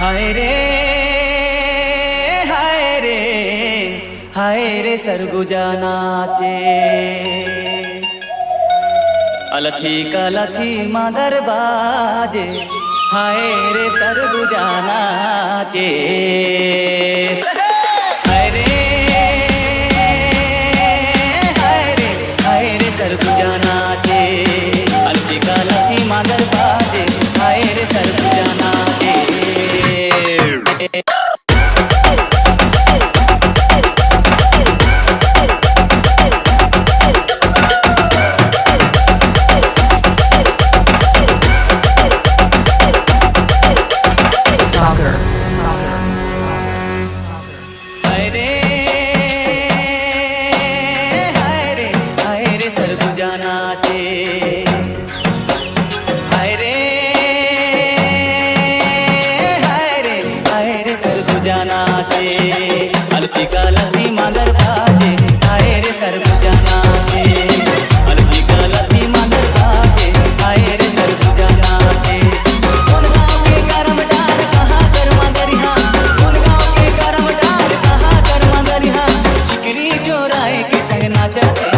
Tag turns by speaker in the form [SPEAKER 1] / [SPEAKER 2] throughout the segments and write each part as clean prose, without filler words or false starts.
[SPEAKER 1] हाय रे हाय रे हाय रे सरगुजा नाचे अलथी कलथी मदर बाजे हाय रे सरगुजा नाचे हाय रे हाय रे सरगुजा नाचे अलथी कलथी मदर बाजे हाय रे सरगुजा नाचे सरगुजा नाचे हाय रे सरगुजा नाचे अलथी कलथी मदर बाजे हाय रे सरगुजा नाचे अलथी कलथी मदर बाजे हाय रे सरगुजा नाचे कौन गाँव के करम डाल कहाँ कर मदरिया कौन गाँव के करम डाल कहाँ कर मदरिया शिकरी जोराए के संग नाचते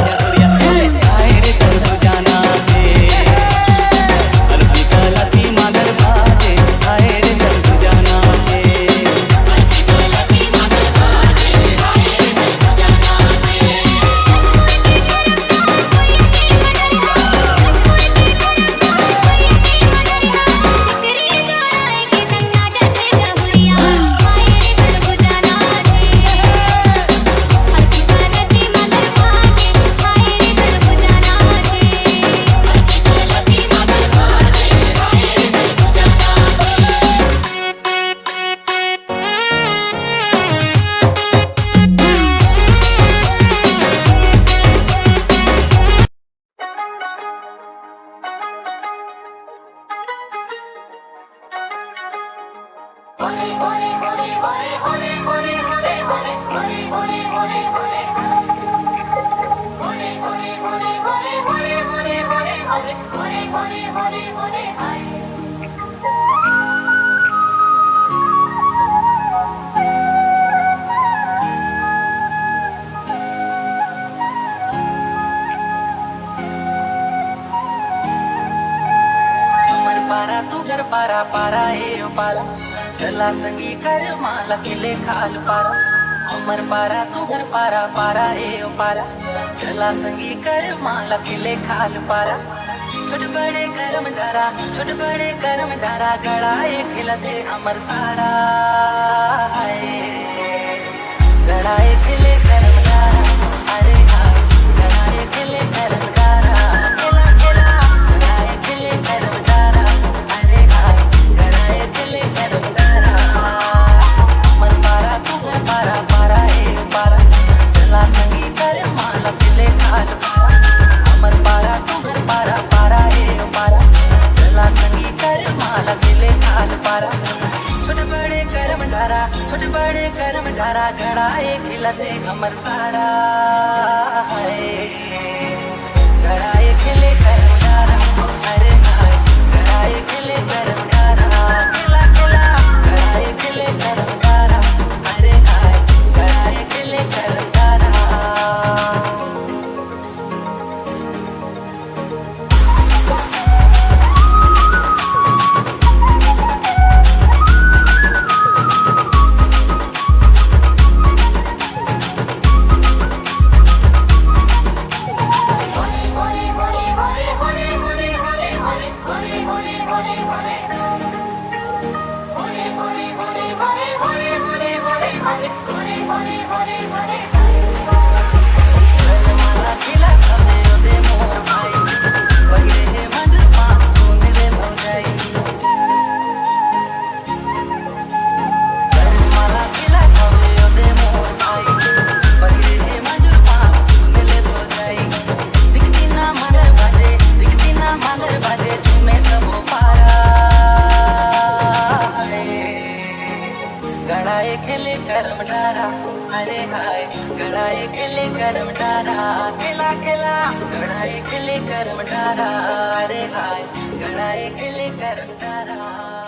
[SPEAKER 1] पारा तू घर पारा पारा ए पारा चला संगी कर माला किले खाल पारा अमर पारा तू घर पारा पारा ए पारा चला संगी कर माला किले खाल पारा छोट बड़े करम डारा छोट बड़े करम डारा गड़ाए खिलते अमर सारा गड़ाए खिले करम डारा अरे हाँ गड़ाए खिले करम डारा खिला खिला गड़ाए खिले करम डारा अरे हाँ गड़ाए खिले करम डारा अमर पारा तू घर पारा पारा ए पारा चला संगी कर माला खिले खाल पारा अमर पारा तू घर पारा पारा ए पारा चला संगी कर माला खिले खाल पारा छोटे बड़े करम डारा छोटे बड़े करम डारा गड़ाए खिलते अमर सारा गड़ाए खिले करम डारा अरे हाय गड़ाए खिले करम डारा खिला खिला गड़ाए खिले करम डारा अरे हाय गड़ाए खिले करम डारा गड़ाए खिले करम डारा अरे हाय गड़ाए खिले करम डारा खिला खिला गड़ाए खिले करम डारा अरे हाय गड़ाए खिले करम डारा।